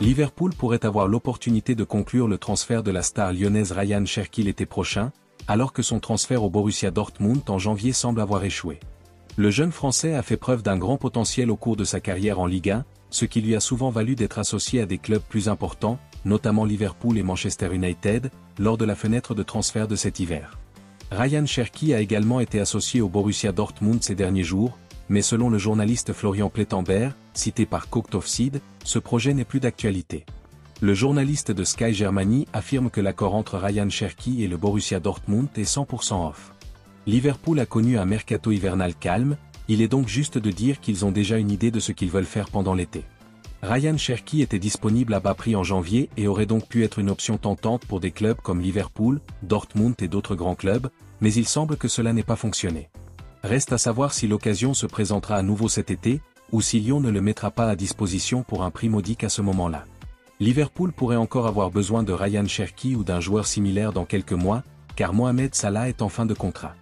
Liverpool pourrait avoir l'opportunité de conclure le transfert de la star lyonnaise Ryan Cherki l'été prochain, alors que son transfert au Borussia Dortmund en janvier semble avoir échoué. Le jeune Français a fait preuve d'un grand potentiel au cours de sa carrière en Ligue 1, ce qui lui a souvent valu d'être associé à des clubs plus importants, notamment Liverpool et Manchester United, lors de la fenêtre de transfert de cet hiver. Ryan Cherki a également été associé au Borussia Dortmund ces derniers jours, mais selon le journaliste Florian Plettenberg, cité par Cocktoffseed, ce projet n'est plus d'actualité. Le journaliste de Sky Germany affirme que l'accord entre Ryan Cherki et le Borussia Dortmund est 100% off. Liverpool a connu un mercato hivernal calme, il est donc juste de dire qu'ils ont déjà une idée de ce qu'ils veulent faire pendant l'été. Ryan Cherki était disponible à bas prix en janvier et aurait donc pu être une option tentante pour des clubs comme Liverpool, Dortmund et d'autres grands clubs, mais il semble que cela n'ait pas fonctionné. Reste à savoir si l'occasion se présentera à nouveau cet été, ou si Lyon ne le mettra pas à disposition pour un prix modique à ce moment-là. Liverpool pourrait encore avoir besoin de Ryan Cherki ou d'un joueur similaire dans quelques mois, car Mohamed Salah est en fin de contrat.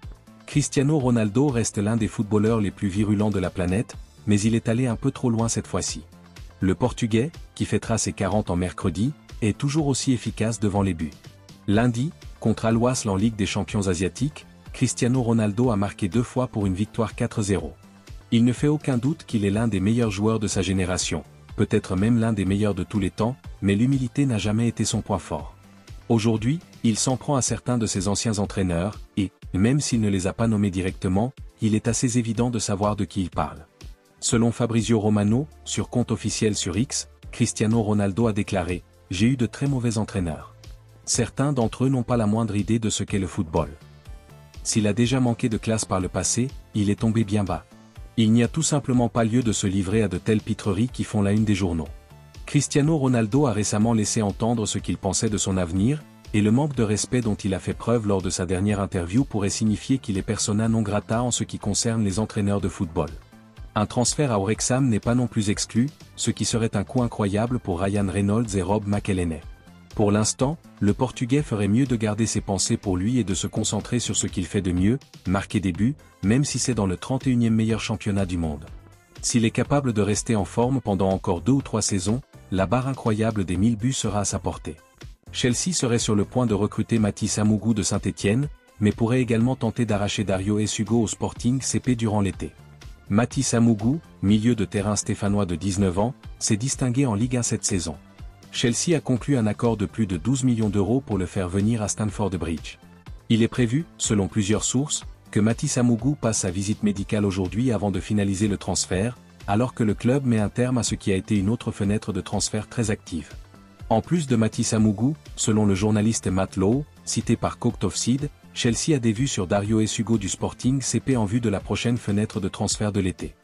Cristiano Ronaldo reste l'un des footballeurs les plus virulents de la planète, mais il est allé un peu trop loin cette fois-ci. Le Portugais, qui fêtera ses 40 ans mercredi, est toujours aussi efficace devant les buts. Lundi, contre Al Wasl en Ligue des Champions asiatiques, Cristiano Ronaldo a marqué 2 fois pour une victoire 4-0. Il ne fait aucun doute qu'il est l'un des meilleurs joueurs de sa génération, peut-être même l'un des meilleurs de tous les temps, mais l'humilité n'a jamais été son point fort. Aujourd'hui, il s'en prend à certains de ses anciens entraîneurs, et, même s'il ne les a pas nommés directement, il est assez évident de savoir de qui il parle. Selon Fabrizio Romano, sur compte officiel sur X, Cristiano Ronaldo a déclaré « J'ai eu de très mauvais entraîneurs. Certains d'entre eux n'ont pas la moindre idée de ce qu'est le football. S'il a déjà manqué de classe par le passé, il est tombé bien bas. Il n'y a tout simplement pas lieu de se livrer à de telles pitreries qui font la une des journaux. » Cristiano Ronaldo a récemment laissé entendre ce qu'il pensait de son avenir, et le manque de respect dont il a fait preuve lors de sa dernière interview pourrait signifier qu'il est persona non grata en ce qui concerne les entraîneurs de football. Un transfert à Wrexham n'est pas non plus exclu, ce qui serait un coup incroyable pour Ryan Reynolds et Rob McElhenney. Pour l'instant, le Portugais ferait mieux de garder ses pensées pour lui et de se concentrer sur ce qu'il fait de mieux, marquer des buts, même si c'est dans le 31e meilleur championnat du monde. S'il est capable de rester en forme pendant encore 2 ou 3 saisons, la barre incroyable des 1000 buts sera à sa portée. Chelsea serait sur le point de recruter Mathis Amougou de Saint-Étienne, mais pourrait également tenter d'arracher Dario Essugo au Sporting CP durant l'été. Mathis Amougou, milieu de terrain stéphanois de 19 ans, s'est distingué en Ligue 1 cette saison. Chelsea a conclu un accord de plus de 12 millions d'euros pour le faire venir à Stamford Bridge. Il est prévu, selon plusieurs sources, que Mathis Amougou passe sa visite médicale aujourd'hui avant de finaliser le transfert, alors que le club met un terme à ce qui a été une autre fenêtre de transfert très active. En plus de Mathis Amougou, selon le journaliste Matt Lowe, cité par Cocktoffseed, Chelsea a des vues sur Dario Essugo du Sporting CP en vue de la prochaine fenêtre de transfert de l'été.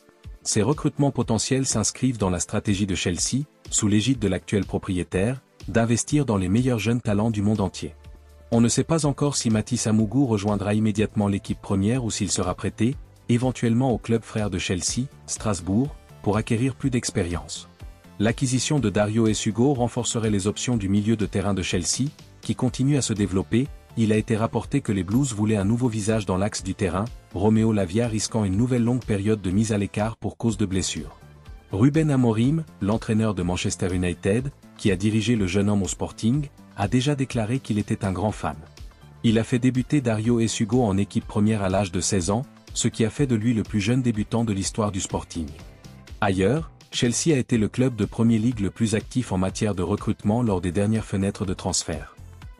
Ces recrutements potentiels s'inscrivent dans la stratégie de Chelsea, sous l'égide de l'actuel propriétaire, d'investir dans les meilleurs jeunes talents du monde entier. On ne sait pas encore si Mathis Amougou rejoindra immédiatement l'équipe première ou s'il sera prêté, éventuellement au club frère de Chelsea, Strasbourg, pour acquérir plus d'expérience. L'acquisition de Dario Essugo renforcerait les options du milieu de terrain de Chelsea, qui continue à se développer. Il a été rapporté que les Blues voulaient un nouveau visage dans l'axe du terrain, Romeo Lavia risquant une nouvelle longue période de mise à l'écart pour cause de blessure. Ruben Amorim, l'entraîneur de Manchester United, qui a dirigé le jeune homme au Sporting, a déjà déclaré qu'il était un grand fan. Il a fait débuter Dario Essugo en équipe première à l'âge de 16 ans, ce qui a fait de lui le plus jeune débutant de l'histoire du Sporting. Ailleurs, Chelsea a été le club de Premier League le plus actif en matière de recrutement lors des dernières fenêtres de transfert.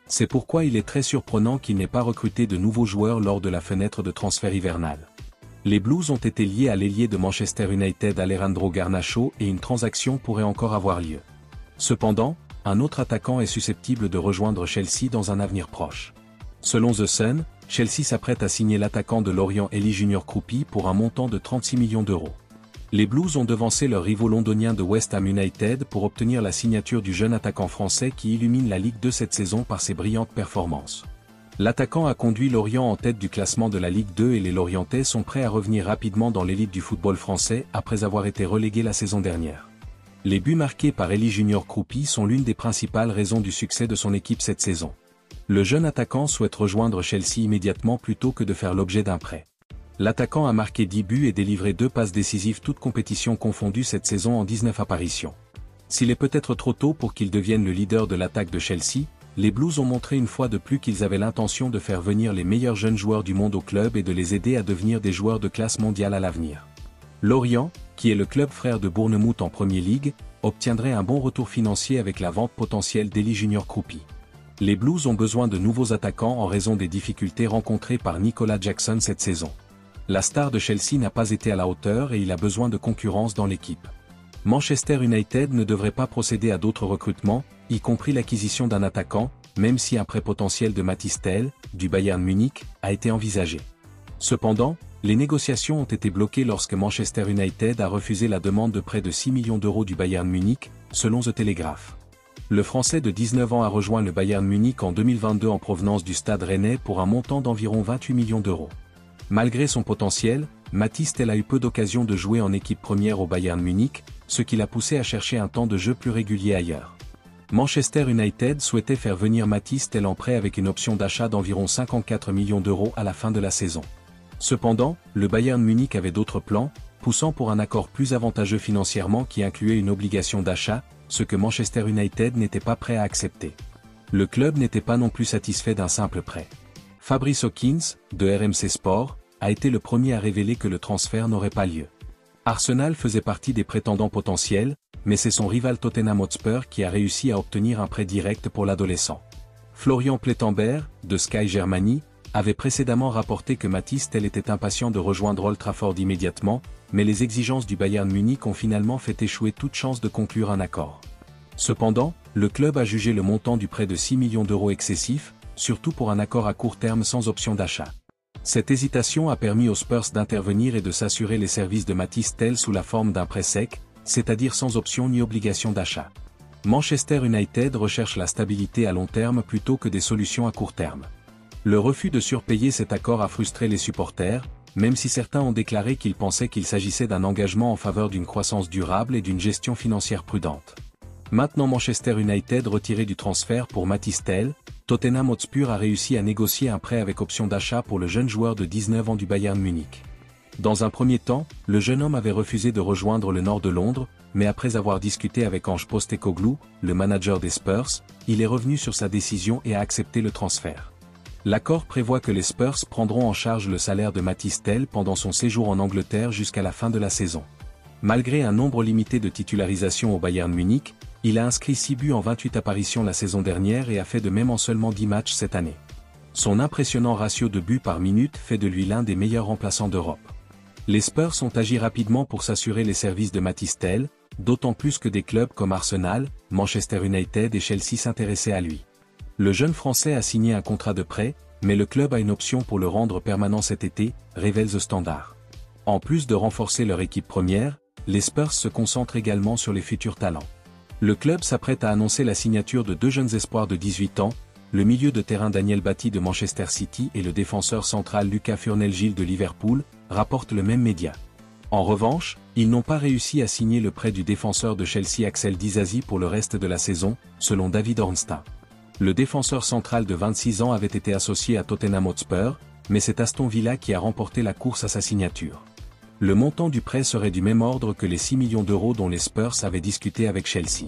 C'est pourquoi il est très surprenant qu'il n'ait pas recruté de nouveaux joueurs lors de la fenêtre de transfert hivernale. Les Blues ont été liés à l'ailier de Manchester United Alejandro Garnacho et une transaction pourrait encore avoir lieu. Cependant, un autre attaquant est susceptible de rejoindre Chelsea dans un avenir proche. Selon The Sun, Chelsea s'apprête à signer l'attaquant de Lorient Eli Junior Kroupi pour un montant de 36 millions d'euros. Les Blues ont devancé leurs rivaux londoniens de West Ham United pour obtenir la signature du jeune attaquant français qui illumine la Ligue 2 cette saison par ses brillantes performances. L'attaquant a conduit Lorient en tête du classement de la Ligue 2 et les Lorientais sont prêts à revenir rapidement dans l'élite du football français après avoir été relégués la saison dernière. Les buts marqués par Eli Junior Kroupi sont l'une des principales raisons du succès de son équipe cette saison. Le jeune attaquant souhaite rejoindre Chelsea immédiatement plutôt que de faire l'objet d'un prêt. L'attaquant a marqué 10 buts et délivré 2 passes décisives toutes compétitions confondues cette saison en 19 apparitions. S'il est peut-être trop tôt pour qu'il devienne le leader de l'attaque de Chelsea, les Blues ont montré une fois de plus qu'ils avaient l'intention de faire venir les meilleurs jeunes joueurs du monde au club et de les aider à devenir des joueurs de classe mondiale à l'avenir. Lorient, qui est le club frère de Bournemouth en Premier League, obtiendrait un bon retour financier avec la vente potentielle d'Eli Junior Kroupi. Les Blues ont besoin de nouveaux attaquants en raison des difficultés rencontrées par Nicolas Jackson cette saison. La star de Chelsea n'a pas été à la hauteur et il a besoin de concurrence dans l'équipe. Manchester United ne devrait pas procéder à d'autres recrutements, y compris l'acquisition d'un attaquant, même si un prêt potentiel de Mathys Tel, du Bayern Munich, a été envisagé. Cependant, les négociations ont été bloquées lorsque Manchester United a refusé la demande de près de 6 millions d'euros du Bayern Munich, selon The Telegraph. Le Français de 19 ans a rejoint le Bayern Munich en 2022 en provenance du Stade Rennais pour un montant d'environ 28 millions d'euros. Malgré son potentiel, Mathys Tel a eu peu d'occasion de jouer en équipe première au Bayern Munich, ce qui l'a poussé à chercher un temps de jeu plus régulier ailleurs. Manchester United souhaitait faire venir Mathys Tel en prêt avec une option d'achat d'environ 54 millions d'euros à la fin de la saison. Cependant, le Bayern Munich avait d'autres plans, poussant pour un accord plus avantageux financièrement qui incluait une obligation d'achat, ce que Manchester United n'était pas prêt à accepter. Le club n'était pas non plus satisfait d'un simple prêt. Fabrice Hawkins, de RMC Sport, a été le premier à révéler que le transfert n'aurait pas lieu. Arsenal faisait partie des prétendants potentiels, mais c'est son rival Tottenham Hotspur qui a réussi à obtenir un prêt direct pour l'adolescent. Florian Plettenberg, de Sky Germany, avait précédemment rapporté que Mathys Tel était impatient de rejoindre Old Trafford immédiatement, mais les exigences du Bayern Munich ont finalement fait échouer toute chance de conclure un accord. Cependant, le club a jugé le montant du prêt de 6 millions d'euros excessif, surtout pour un accord à court terme sans option d'achat. Cette hésitation a permis aux Spurs d'intervenir et de s'assurer les services de Mathys Tel sous la forme d'un prêt sec, c'est-à-dire sans option ni obligation d'achat. Manchester United recherche la stabilité à long terme plutôt que des solutions à court terme. Le refus de surpayer cet accord a frustré les supporters, même si certains ont déclaré qu'ils pensaient qu'il s'agissait d'un engagement en faveur d'une croissance durable et d'une gestion financière prudente. Maintenant Manchester United retiré du transfert pour Mathys Tel, Tottenham Hotspur a réussi à négocier un prêt avec option d'achat pour le jeune joueur de 19 ans du Bayern Munich. Dans un premier temps, le jeune homme avait refusé de rejoindre le nord de Londres, mais après avoir discuté avec Ange Postecoglou, le manager des Spurs, il est revenu sur sa décision et a accepté le transfert. L'accord prévoit que les Spurs prendront en charge le salaire de Mathys Tel pendant son séjour en Angleterre jusqu'à la fin de la saison. Malgré un nombre limité de titularisations au Bayern Munich, il a inscrit 6 buts en 28 apparitions la saison dernière et a fait de même en seulement 10 matchs cette année. Son impressionnant ratio de buts par minute fait de lui l'un des meilleurs remplaçants d'Europe. Les Spurs ont agi rapidement pour s'assurer les services de Mathys Tel, d'autant plus que des clubs comme Arsenal, Manchester United et Chelsea s'intéressaient à lui. Le jeune Français a signé un contrat de prêt, mais le club a une option pour le rendre permanent cet été, révèle The Standard. En plus de renforcer leur équipe première, les Spurs se concentrent également sur les futurs talents. Le club s'apprête à annoncer la signature de deux jeunes espoirs de 18 ans, le milieu de terrain Daniel Batty de Manchester City et le défenseur central Lucas Furnell-Gil de Liverpool, rapporte le même média. En revanche, ils n'ont pas réussi à signer le prêt du défenseur de Chelsea Axel Disasi pour le reste de la saison, selon David Ornstein. Le défenseur central de 26 ans avait été associé à Tottenham Hotspur, mais c'est Aston Villa qui a remporté la course à sa signature. Le montant du prêt serait du même ordre que les 6 millions d'euros dont les Spurs avaient discuté avec Chelsea.